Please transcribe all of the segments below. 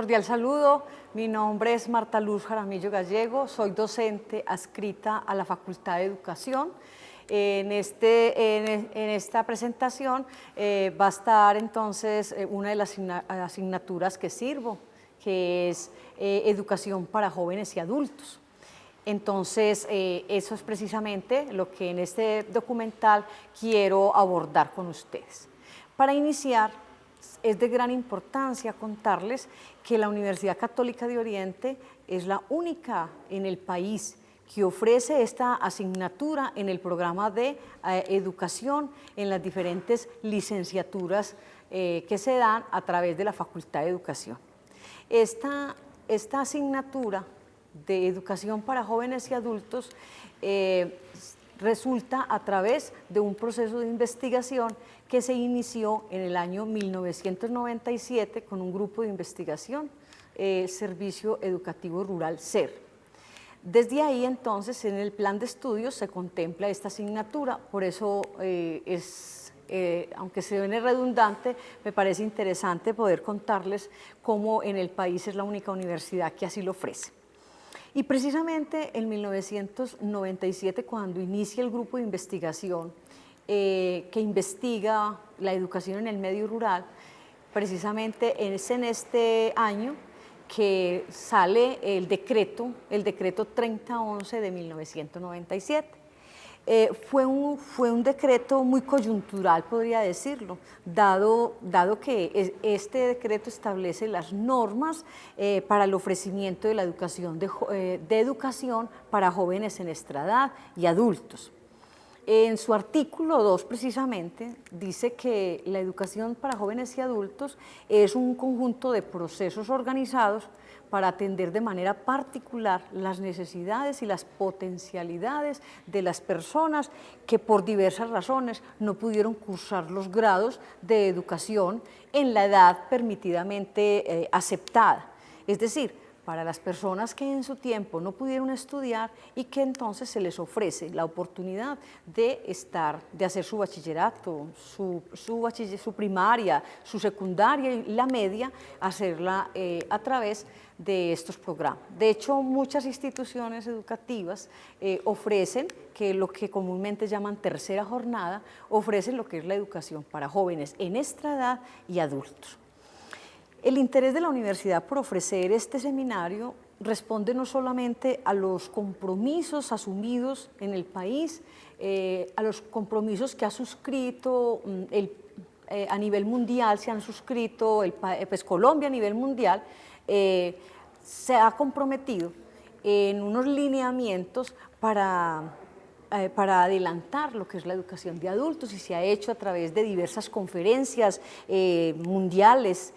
cordial saludo. Mi nombre es Marta Luz Jaramillo Gallego, soy docente adscrita a la Facultad de Educación. En esta presentación va a estar entonces una de las asignaturas que sirvo, que es Educación para Jóvenes y Adultos. Entonces, eso es precisamente lo que en este documental quiero abordar con ustedes. Para iniciar, es de gran importancia contarles que la Universidad Católica de Oriente es la única en el país que ofrece esta asignatura en el programa de educación en las diferentes licenciaturas que se dan a través de la Facultad de Educación. Esta asignatura de educación para jóvenes y adultos resulta a través de un proceso de investigación que se inició en el año 1997 con un grupo de investigación, Servicio Educativo Rural SER. Desde ahí entonces en el plan de estudios se contempla esta asignatura, por eso aunque se ve redundante, me parece interesante poder contarles cómo en el país es la única universidad que así lo ofrece. Y precisamente en 1997, cuando inicia el grupo de investigación que investiga la educación en el medio rural, precisamente es en este año que sale el decreto 3011 de 1997. Fue un decreto muy coyuntural, podría decirlo, dado que este decreto establece las normas para el ofrecimiento de la educación, de educación para jóvenes en nuestra edad y adultos. En su artículo 2, precisamente, dice que la educación para jóvenes y adultos es un conjunto de procesos organizados para atender de manera particular las necesidades y las potencialidades de las personas que por diversas razones no pudieron cursar los grados de educación en la edad permitidamente aceptada. Es decir, para las personas que en su tiempo no pudieron estudiar y que entonces se les ofrece la oportunidad de hacer su bachillerato, su primaria, su secundaria y la media, hacerla a través de estos programas. De hecho, muchas instituciones educativas ofrecen lo que comúnmente llaman tercera jornada, ofrecen lo que es la educación para jóvenes en nuestra edad y adultos. El interés de la universidad por ofrecer este seminario responde no solamente a los compromisos asumidos en el país, a los compromisos que ha suscrito a nivel mundial, se han suscrito, Colombia a nivel mundial, se ha comprometido en unos lineamientos para adelantar lo que es la educación de adultos y se ha hecho a través de diversas conferencias mundiales,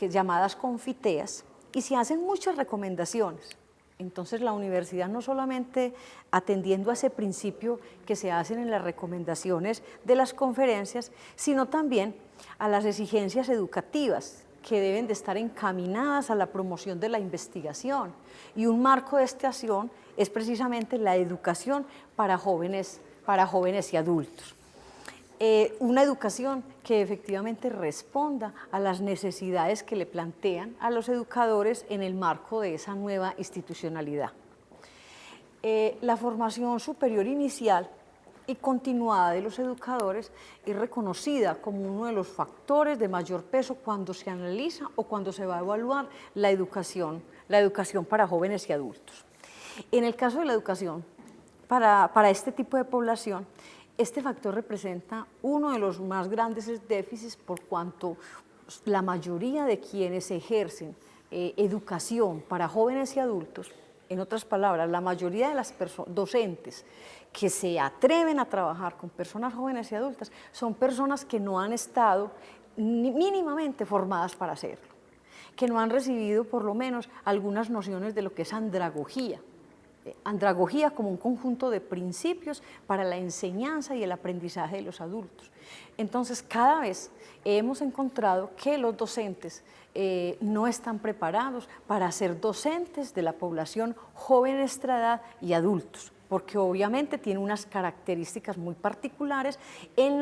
llamadas confiteas, y se hacen muchas recomendaciones. Entonces la universidad no solamente atendiendo a ese principio que se hacen en las recomendaciones de las conferencias, sino también a las exigencias educativas que deben de estar encaminadas a la promoción de la investigación. Y un marco de esta acción es precisamente la educación para jóvenes y adultos. Una educación que efectivamente responda a las necesidades que le plantean a los educadores en el marco de esa nueva institucionalidad. La formación superior inicial y continuada de los educadores es reconocida como uno de los factores de mayor peso cuando se analiza o cuando se va a evaluar la educación para jóvenes y adultos. En el caso de la educación para este tipo de población, este factor representa uno de los más grandes déficits por cuanto la mayoría de quienes ejercen educación para jóvenes y adultos, en otras palabras, la mayoría de las docentes que se atreven a trabajar con personas jóvenes y adultas son personas que no han estado mínimamente formadas para hacerlo, que no han recibido por lo menos algunas nociones de lo que es andragogía. Andragogía como un conjunto de principios para la enseñanza y el aprendizaje de los adultos. Entonces, cada vez hemos encontrado que los docentes no están preparados para ser docentes de la población joven, nuestra edad y adultos. porque obviamente tiene unas características muy particulares en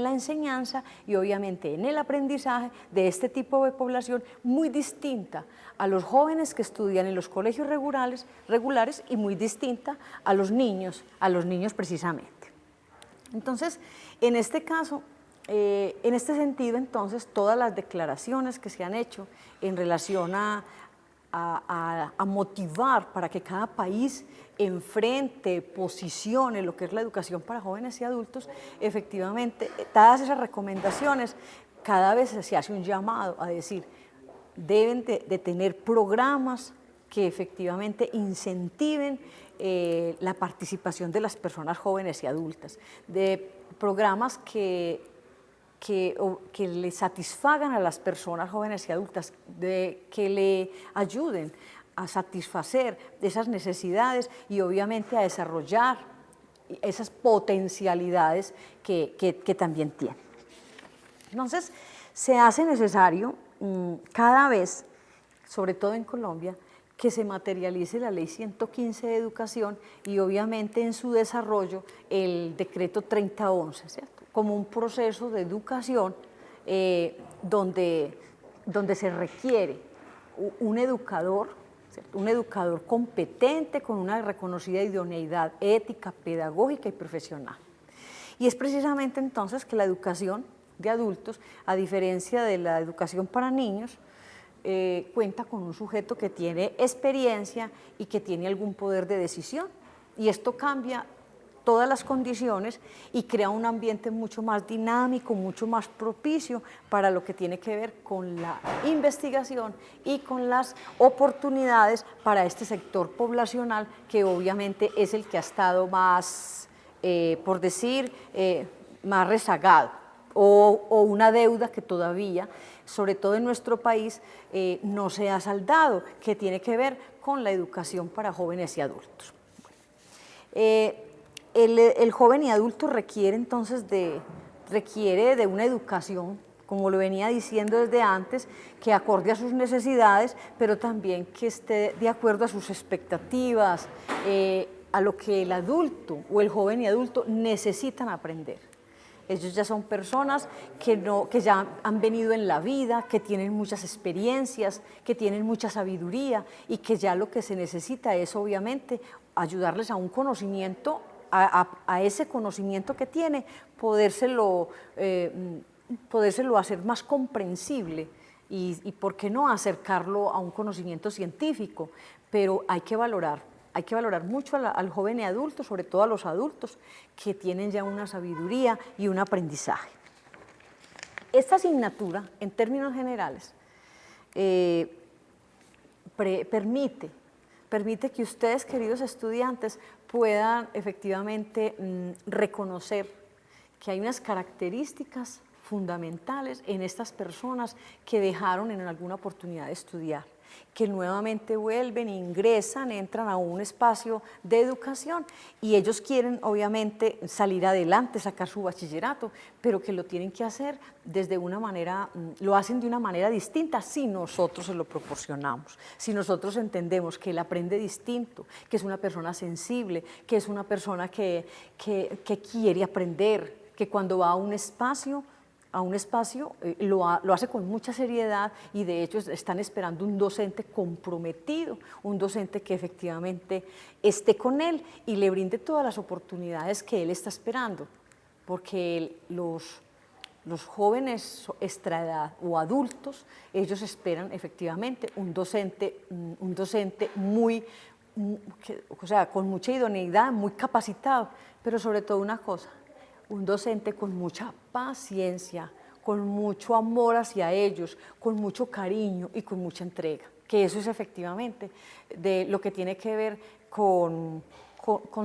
la enseñanza y obviamente en el aprendizaje de este tipo de población muy distinta a los jóvenes que estudian en los colegios regulares y muy distinta a los niños precisamente. Entonces, en este caso, en este sentido, entonces, todas las declaraciones que se han hecho en relación a motivar para que cada país enfrente, posicione lo que es la educación para jóvenes y adultos, efectivamente, dadas esas recomendaciones, cada vez se hace un llamado a decir, deben de tener programas que efectivamente incentiven la participación de las personas jóvenes y adultas, de programas que le satisfagan a las personas jóvenes y adultas, que le ayuden a satisfacer esas necesidades y obviamente a desarrollar esas potencialidades que también tienen. Entonces, se hace necesario cada vez, sobre todo en Colombia, que se materialice la Ley 115 de Educación y obviamente en su desarrollo el Decreto 3011, ¿cierto? Como un proceso de educación donde se requiere un educador, ¿cierto? Un educador competente con una reconocida idoneidad ética, pedagógica y profesional. Y es precisamente entonces que la educación de adultos, a diferencia de la educación para niños, cuenta con un sujeto que tiene experiencia y que tiene algún poder de decisión. Y esto cambia todas las condiciones y crea un ambiente mucho más dinámico, mucho más propicio para lo que tiene que ver con la investigación y con las oportunidades para este sector poblacional que obviamente es el que ha estado más, por decir, más rezagado o una deuda que todavía, sobre todo en nuestro país, no se ha saldado, que tiene que ver con la educación para jóvenes y adultos. El joven y adulto requiere entonces de una educación, como lo venía diciendo desde antes, que acorde a sus necesidades, pero también que esté de acuerdo a sus expectativas, a lo que el adulto o el joven y adulto necesitan aprender. Ellos ya son personas que ya han venido en la vida, que tienen muchas experiencias, que tienen mucha sabiduría y que ya lo que se necesita es obviamente ayudarles a un conocimiento, a ese conocimiento que tiene, podérselo hacer más comprensible y por qué no acercarlo a un conocimiento científico, pero hay que valorar mucho al joven y adulto, sobre todo a los adultos, que tienen ya una sabiduría y un aprendizaje. Esta asignatura, en términos generales, permite que ustedes, queridos estudiantes, puedan efectivamente reconocer que hay unas características fundamentales en estas personas que dejaron en alguna oportunidad de estudiar, que nuevamente vuelven, ingresan, entran a un espacio de educación y ellos quieren obviamente salir adelante, sacar su bachillerato, pero que lo tienen que hacer desde una manera, lo hacen de una manera distinta si nosotros se lo proporcionamos, si nosotros entendemos que él aprende distinto, que es una persona sensible, que es una persona que quiere aprender, que cuando va a un espacio lo hace con mucha seriedad y de hecho están esperando un docente comprometido, un docente que efectivamente esté con él y le brinde todas las oportunidades que él está esperando, porque los jóvenes extra edad o adultos, ellos esperan efectivamente un docente muy, o sea, con mucha idoneidad, muy capacitado, pero sobre todo una cosa, un docente con mucha paciencia, con mucho amor hacia ellos, con mucho cariño y con mucha entrega, que eso es efectivamente de lo que tiene que ver con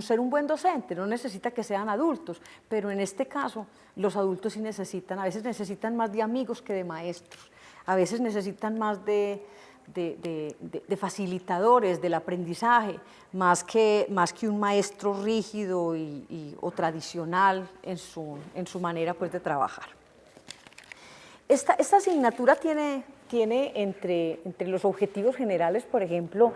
ser un buen docente. No necesita que sean adultos, pero en este caso los adultos sí necesitan, a veces necesitan más de amigos que de maestros, a veces necesitan más de facilitadores del aprendizaje, más que un maestro rígido o tradicional en su manera pues, de trabajar. Esta asignatura tiene entre los objetivos generales, por ejemplo,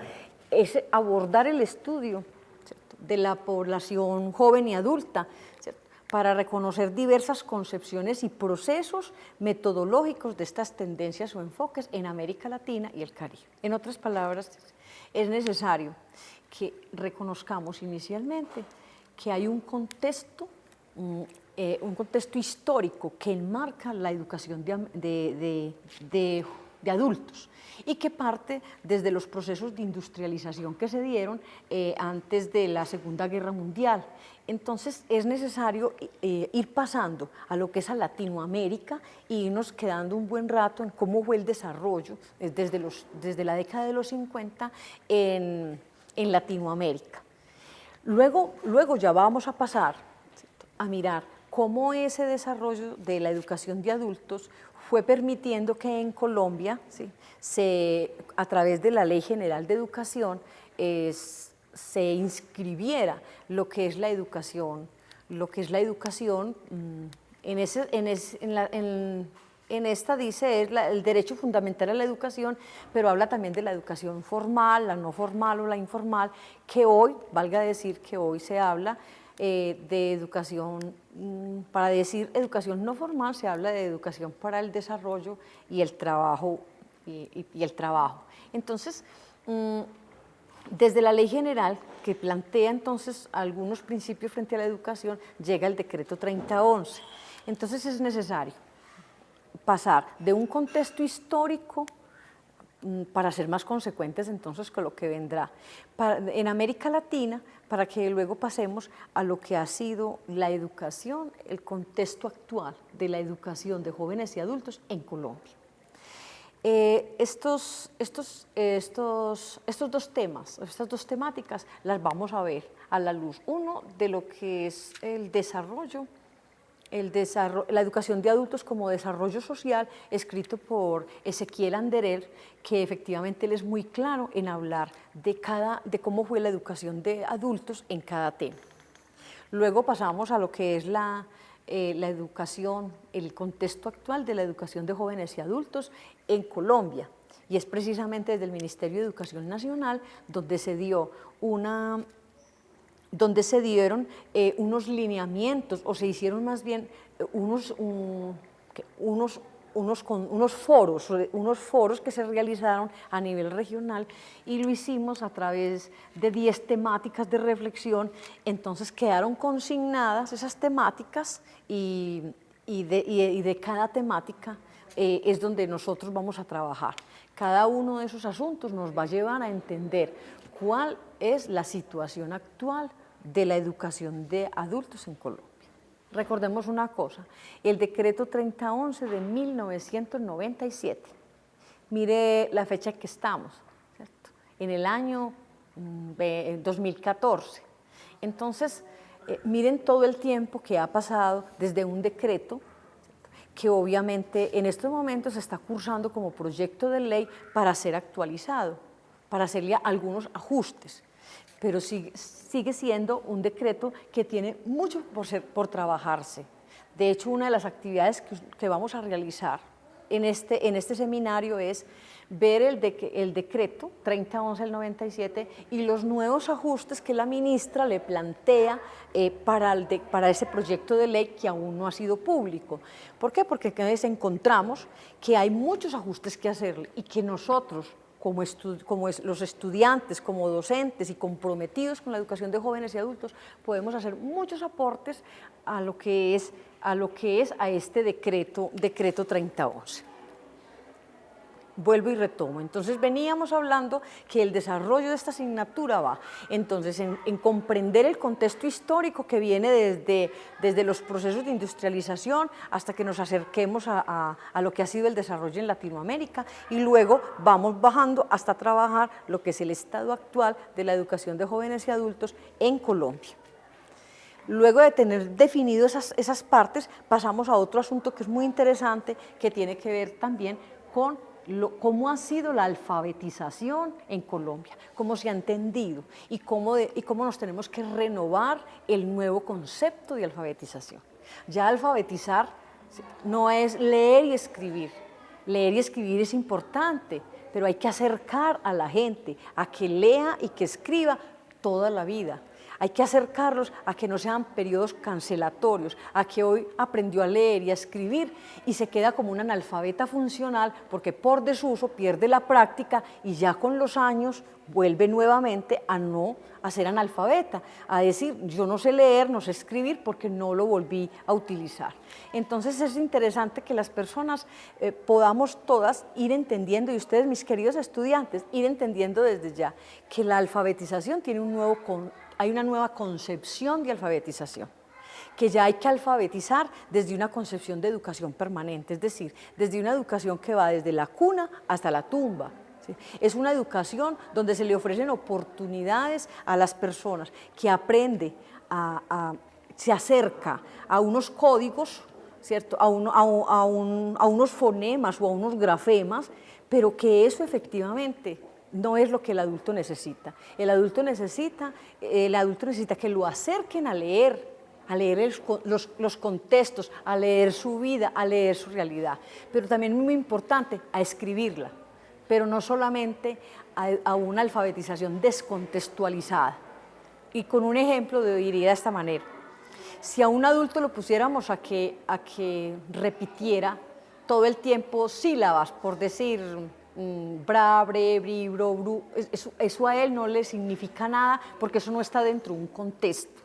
es abordar el estudio, ¿cierto?, de la población joven y adulta, ¿cierto?, para reconocer diversas concepciones y procesos metodológicos de estas tendencias o enfoques en América Latina y el Caribe. En otras palabras, es necesario que reconozcamos inicialmente que hay un contexto histórico que enmarca la educación de adultos y que parte desde los procesos de industrialización que se dieron antes de la Segunda Guerra Mundial. Entonces es necesario ir pasando a lo que es a Latinoamérica y irnos quedando un buen rato en cómo fue el desarrollo desde la década de los 50 en Latinoamérica. Luego ya vamos a pasar, ¿cierto?, a mirar cómo ese desarrollo de la educación de adultos fue permitiendo que en Colombia, ¿sí?, a través de la Ley General de Educación, se inscribiera lo que es la educación, en esta dice es el derecho fundamental a la educación, pero habla también de la educación formal, la no formal o la informal, que hoy, valga decir que hoy se habla de educación, para decir educación no formal, se habla de educación para el desarrollo y el trabajo. Entonces, desde la Ley General, que plantea entonces algunos principios frente a la educación, llega el Decreto 3011. Entonces es necesario pasar de un contexto histórico para ser más consecuentes entonces con lo que vendrá en América Latina, para que luego pasemos a lo que ha sido la educación, el contexto actual de la educación de jóvenes y adultos en Colombia. Estos dos temas, estas dos temáticas las vamos a ver a la luz, uno de lo que es el desarrollo, la educación de adultos como desarrollo social, escrito por Ezequiel Anderer, que efectivamente él es muy claro en hablar de cómo fue la educación de adultos en cada tema. Luego pasamos a lo que es la educación, el contexto actual de la educación de jóvenes y adultos en Colombia, y es precisamente desde el Ministerio de Educación Nacional donde se dieron unos lineamientos, o se hicieron más bien unos foros que se realizaron a nivel regional, y lo hicimos a través de 10 temáticas de reflexión. Entonces quedaron consignadas esas temáticas y de cada temática es donde nosotros vamos a trabajar. Cada uno de esos asuntos nos va a llevar a entender cuál es la situación actual de la educación de adultos en Colombia. Recordemos una cosa, el Decreto 3011 de 1997, mire la fecha en que estamos, ¿cierto?, en el año 2014. Entonces, miren todo el tiempo que ha pasado desde un decreto, que obviamente en estos momentos se está cursando como proyecto de ley para ser actualizado, para hacerle algunos ajustes, pero sigue siendo un decreto que tiene mucho por trabajarse. De hecho, una de las actividades que vamos a realizar en este seminario es ver el decreto 3011 del 97 y los nuevos ajustes que la ministra le plantea para ese proyecto de ley que aún no ha sido público. ¿Por qué? Porque cada vez encontramos que hay muchos ajustes que hacerle y que nosotros, como los estudiantes, como docentes y comprometidos con la educación de jóvenes y adultos, podemos hacer muchos aportes a lo que es a este decreto 3011. Vuelvo y retomo. Entonces veníamos hablando que el desarrollo de esta asignatura va entonces en comprender el contexto histórico que viene desde los procesos de industrialización hasta que nos acerquemos a lo que ha sido el desarrollo en Latinoamérica, y luego vamos bajando hasta trabajar lo que es el estado actual de la educación de jóvenes y adultos en Colombia. Luego de tener definido esas partes, pasamos a otro asunto que es muy interesante, que tiene que ver también con cómo ha sido la alfabetización en Colombia, cómo se ha entendido y cómo nos tenemos que renovar el nuevo concepto de alfabetización. Ya alfabetizar no es leer y escribir. Leer y escribir es importante, pero hay que acercar a la gente a que lea y que escriba toda la vida. Hay que acercarlos a que no sean periodos cancelatorios, a que hoy aprendió a leer y a escribir y se queda como un analfabeta funcional porque por desuso pierde la práctica y ya con los años vuelve nuevamente a ser analfabeta, a decir yo no sé leer, no sé escribir porque no lo volví a utilizar. Entonces es interesante que las personas podamos todas ir entendiendo, y ustedes mis queridos estudiantes, ir entendiendo desde ya que la alfabetización tiene hay una nueva concepción de alfabetización, que ya hay que alfabetizar desde una concepción de educación permanente, es decir, desde una educación que va desde la cuna hasta la tumba. ¿Sí? Es una educación donde se le ofrecen oportunidades a las personas, que aprende, se acerca a unos códigos, ¿cierto? a unos fonemas o a unos grafemas, pero que eso efectivamente no es lo que el adulto necesita. El adulto necesita que lo acerquen a leer los contextos, a leer su vida, a leer su realidad, pero también muy importante, a escribirla, pero no solamente a una alfabetización descontextualizada. Y con un ejemplo diría de esta manera: si a un adulto lo pusiéramos a que repitiera todo el tiempo sílabas, por decir bra, bre, bri, bro, bru, eso a él no le significa nada porque eso no está dentro de un contexto.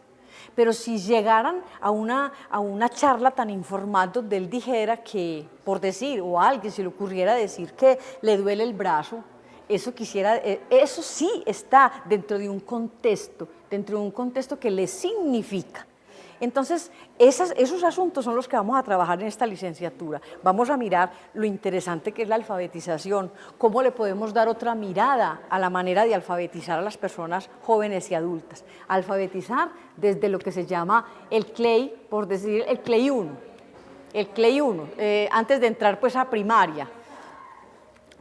Pero si llegaran a una charla tan informal donde él dijera que, por decir, o a alguien se le ocurriera decir que le duele el brazo, eso sí está dentro de un contexto que le significa. Entonces, esos asuntos son los que vamos a trabajar en esta licenciatura. Vamos a mirar lo interesante que es la alfabetización, cómo le podemos dar otra mirada a la manera de alfabetizar a las personas jóvenes y adultas. Alfabetizar desde lo que se llama el CLEI, por decir el CLEI 1, antes de entrar pues a primaria.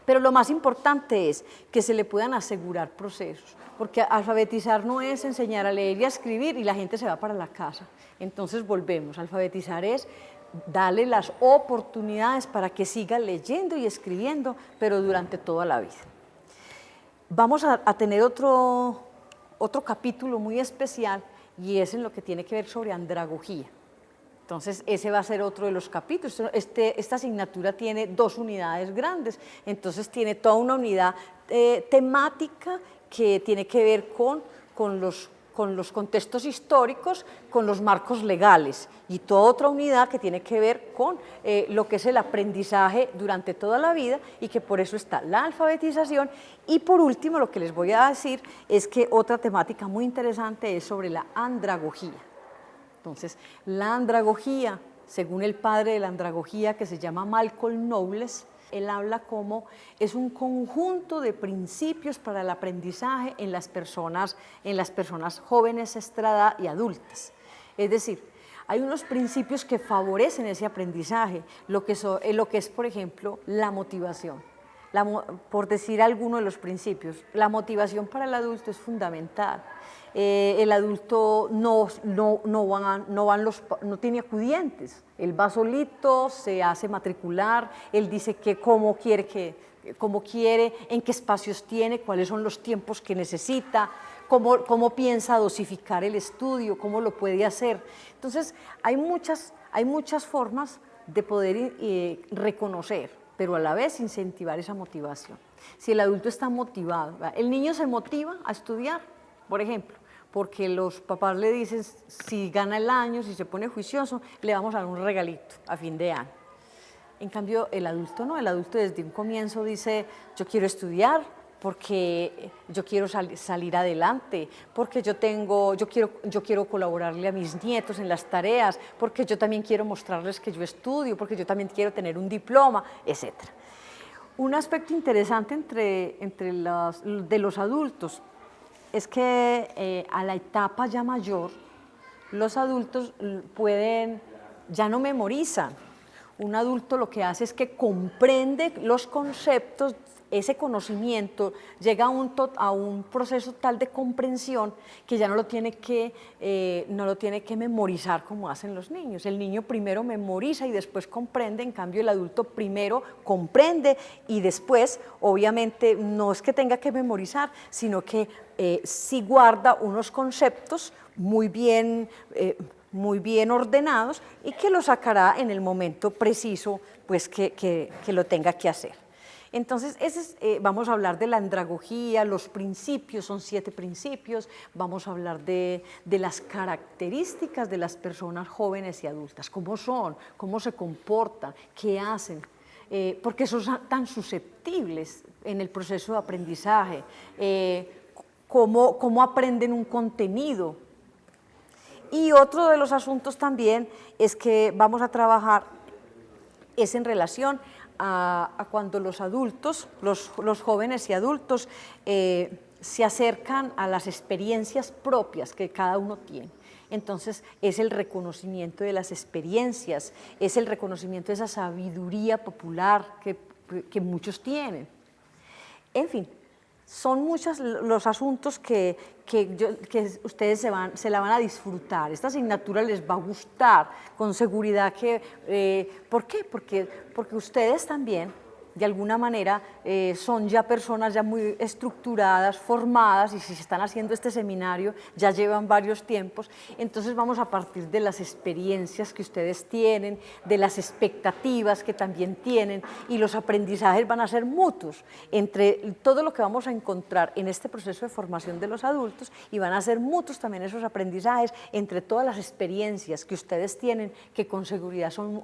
Pero lo más importante es que se le puedan asegurar procesos, porque alfabetizar no es enseñar a leer y a escribir y la gente se va para la casa. Entonces volvemos, alfabetizar es darle las oportunidades para que siga leyendo y escribiendo, pero durante toda la vida. Vamos a tener otro capítulo muy especial y es en lo que tiene que ver sobre andragogía. Entonces, ese va a ser otro de los capítulos. Esta asignatura tiene 2 unidades grandes, entonces tiene toda una unidad temática que tiene que ver con los contextos históricos, con los marcos legales, y toda otra unidad que tiene que ver con lo que es el aprendizaje durante toda la vida, y que por eso está la alfabetización. Y por último, lo que les voy a decir es que otra temática muy interesante es sobre la andragogía. Entonces, la andragogía, según el padre de la andragogía, que se llama Malcolm Knowles, él habla como es un conjunto de principios para el aprendizaje en las personas jóvenes, estrada y adultas. Es decir, hay unos principios que favorecen ese aprendizaje, lo que es, por ejemplo, la motivación. Por decir alguno de los principios, la motivación para el adulto es fundamental. El adulto no tiene acudientes, él va solito, se hace matricular, él dice que cómo quiere, en qué espacios tiene, cuáles son los tiempos que necesita, cómo piensa dosificar el estudio, cómo lo puede hacer. Entonces, hay muchas formas de poder reconocer, pero a la vez incentivar esa motivación. Si el adulto está motivado, el niño se motiva a estudiar, por ejemplo, porque los papás le dicen, si gana el año, si se pone juicioso, le vamos a dar un regalito a fin de año. En cambio, el adulto no, el adulto desde un comienzo dice, yo quiero estudiar porque yo quiero salir adelante, porque yo quiero colaborarle a mis nietos en las tareas, porque yo también quiero mostrarles que yo estudio, porque yo también quiero tener un diploma, etc. Un aspecto interesante de los adultos es que a la etapa ya mayor, los adultos ya no memorizan. Un adulto lo que hace es que comprende los conceptos, ese conocimiento llega a un proceso tal de comprensión que ya no lo tiene que memorizar como hacen los niños. El niño primero memoriza y después comprende, en cambio el adulto primero comprende y después, obviamente, no es que tenga que memorizar, sino que sí guarda unos conceptos muy bien ordenados y que lo sacará en el momento preciso pues, que lo tenga que hacer. Entonces, vamos a hablar de la andragogía, los principios, son 7 principios, vamos a hablar de las características de las personas jóvenes y adultas, cómo son, cómo se comportan, qué hacen, porque son tan susceptibles en el proceso de aprendizaje, cómo aprenden un contenido. Y otro de los asuntos también es que vamos a trabajar es en relación a cuando los adultos, los jóvenes y adultos se acercan a las experiencias propias que cada uno tiene. Entonces es el reconocimiento de las experiencias, es el reconocimiento de esa sabiduría popular que muchos tienen. En fin, son muchos los asuntos que ustedes se la van a disfrutar. Esta asignatura les va a gustar, con seguridad que... ¿por qué? Porque ustedes también, de alguna manera, son ya personas ya muy estructuradas, formadas, y si se están haciendo este seminario ya llevan varios tiempos, entonces vamos a partir de las experiencias que ustedes tienen, de las expectativas que también tienen, y los aprendizajes van a ser mutuos entre todo lo que vamos a encontrar en este proceso de formación de los adultos, y van a ser mutuos también esos aprendizajes entre todas las experiencias que ustedes tienen, que con seguridad son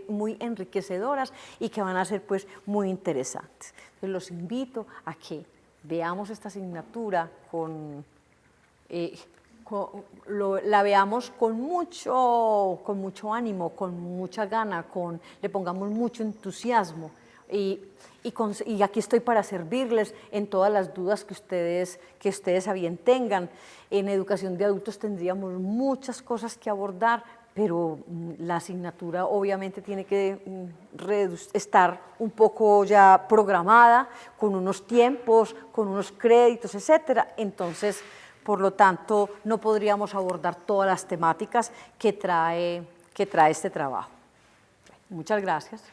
muy enriquecedoras y que van a ser pues muy interesantes. Entonces los invito a que veamos esta asignatura la veamos con mucho ánimo, con mucha gana, le pongamos mucho entusiasmo y aquí estoy para servirles en todas las dudas que ustedes a bien tengan. En educación de adultos tendríamos muchas cosas que abordar, pero la asignatura obviamente tiene que estar un poco ya programada, con unos tiempos, con unos créditos, etcétera. Entonces, por lo tanto, no podríamos abordar todas las temáticas que trae este trabajo. Muchas gracias.